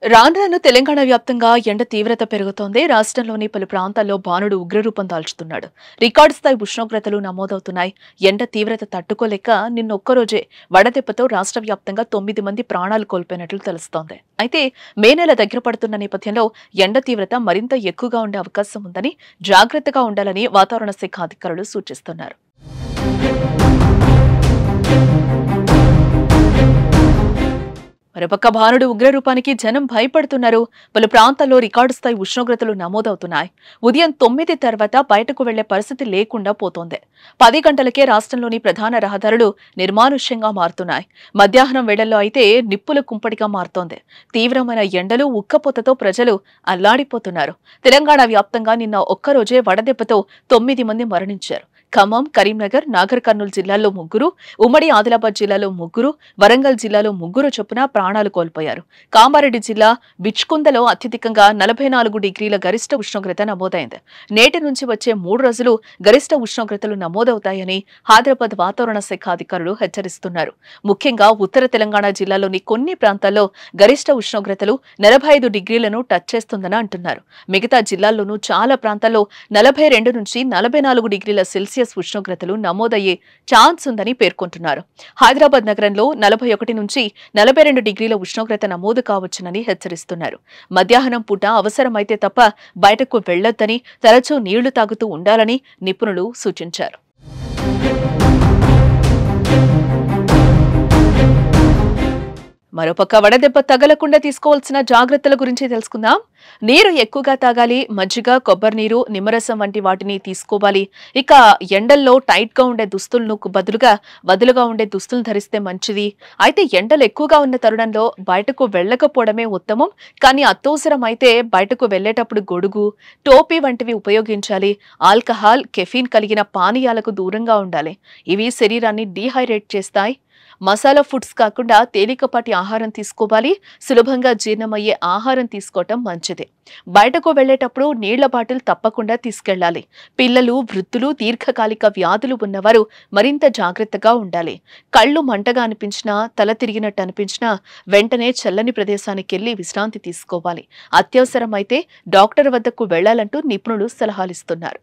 రాను తెలంగాణ వ్యాప్తంగా ఎండ తీవ్రత పెరుగుతోంది. రాష్ట్రంలోని పలు ప్రాంతాల్లో బాణుడు ఉగ్రరూపం దాల్చుతున్నాడు. రికార్డు స్థాయి ఉష్ణోగ్రతలు నమోదవుతున్నాయి. ఎండ తీవ్రత తట్టుకోలేక నిన్నొక్కరోజే వడదెబ్బతో రాష్ట్ర వ్యాప్తంగా 9 మంది ప్రాణాలు కోల్పోయినట్లు తెలుస్తోంది. అయితే మే నెల దగ్గర పడుతున్న నేపథ్యంలో ఎండ తీవ్రత మరింత ఎక్కువగా ఉండే అవకాశం ఉందని, జాగ్రత్తగా ఉండాలని వాతావరణ శాఖ అధికారులు సూచిస్తున్నారు. మరోపక్క భానుడు ఉగ్రరూపానికి జనం భయపడుతున్నారు. పలు ప్రాంతాల్లో రికార్డు స్థాయి ఉష్ణోగ్రతలు నమోదవుతున్నాయి. ఉదయం 9 తర్వాత బయటకు వెళ్లే పరిస్థితి లేకుండా పోతోంది. 10 గంటలకే రాష్ట్రంలోని ప్రధాన రహదారులు నిర్మానుష్యంగా మారుతున్నాయి. మధ్యాహ్నం వేళల్లో అయితే నిప్పుల కుంపడిగా మారుతోంది. తీవ్రమైన ఎండలు, ఉక్కపోతతో ప్రజలు అల్లాడిపోతున్నారు. తెలంగాణ వ్యాప్తంగా నిన్న ఒక్కరోజే వడదెబ్బతో 9 మంది మరణించారు. ఖమ్మం, కరీంనగర్, నాగర్ కర్నూలు జిల్లాల్లో 3, ఉమ్మడి ఆదిలాబాద్ జిల్లాలో 3, వరంగల్ జిల్లాలో 3 చొప్పున ప్రాణాలు కోల్పోయారు. కామారెడ్డి జిల్లా బిచ్కుందలో అత్యధికంగా 44 డిగ్రీల గరిష్ట ఉష్ణోగ్రత నమోదైంది. నేటి నుంచి వచ్చే 3 రోజులు గరిష్ట ఉష్ణోగ్రతలు నమోదవుతాయని హైదరాబాద్ వాతావరణ శాఖ అధికారులు హెచ్చరిస్తున్నారు. ముఖ్యంగా ఉత్తర తెలంగాణ జిల్లాలోని కొన్ని ప్రాంతాల్లో గరిష్ట ఉష్ణోగ్రతలు 45 డిగ్రీలను టచ్ చేస్తుందని అంటున్నారు. మిగతా జిల్లాల్లోనూ చాలా ప్రాంతాల్లో 42 నుంచి 44 డిగ్రీల సెల్సియస్ ఉష్ణోగ్రతలు నమోదయ్యే ఛాన్స్ ఉందని పేర్కొంటున్నారు. హైదరాబాద్ నగరంలో 41 నుంచి 42 డిగ్రీల ఉష్ణోగ్రత నమోదు కావచ్చునని హెచ్చరిస్తున్నారు. మధ్యాహ్నం పూట అవసరమైతే తప్ప బయటకు వెళ్లొద్దని, తరచూ నీళ్లు తాగుతూ ఉండాలని నిపుణులు సూచించారు. మరోపక్క వడదెబ్బ తగలకుండా తీసుకోవాల్సిన జాగ్రత్తల గురించి తెలుసుకుందాం. నీరు ఎక్కువగా తాగాలి. మజ్జిగ, కొబ్బరి నీరు, నిమ్మరసం వంటి వాటిని తీసుకోవాలి. ఇక ఎండల్లో టైట్ గా ఉండే దుస్తులకు వదులుగా ఉండే దుస్తులు ధరిస్తే మంచిది. అయితే ఎండలు ఎక్కువగా ఉన్న తరుణంలో బయటకు వెళ్లకపోవడమే ఉత్తమం. కానీ అత్యవసరం అయితే బయటకు వెళ్లేటప్పుడు గొడుగు, టోపీ వంటివి ఉపయోగించాలి. ఆల్కహాల్, కెఫీన్ కలిగిన పానీయాలకు దూరంగా ఉండాలి. ఇవి శరీరాన్ని డీహైడ్రేట్ చేస్తాయి. మసాలా ఫుడ్స్ కాకుండా తేలికపాటి ఆహారం తీసుకోవాలి. సులభంగా జీర్ణమయ్యే ఆహారం తీసుకోవటం మంచిది. బయటకు వెళ్లేటప్పుడు నీళ్ల బాటిల్ తప్పకుండా తీసుకెళ్లాలి. పిల్లలు, వృద్ధులు, దీర్ఘకాలిక వ్యాధులు ఉన్నవారు మరింత జాగ్రత్తగా ఉండాలి. కళ్ళు మంటగా అనిపించినా, తల తిరిగినట్టు అనిపించినా వెంటనే చల్లని ప్రదేశానికెళ్లి విశ్రాంతి తీసుకోవాలి. అత్యవసరమైతే డాక్టర్ వద్దకు వెళ్లాలంటూ నిపుణులు సలహాలిస్తున్నారు.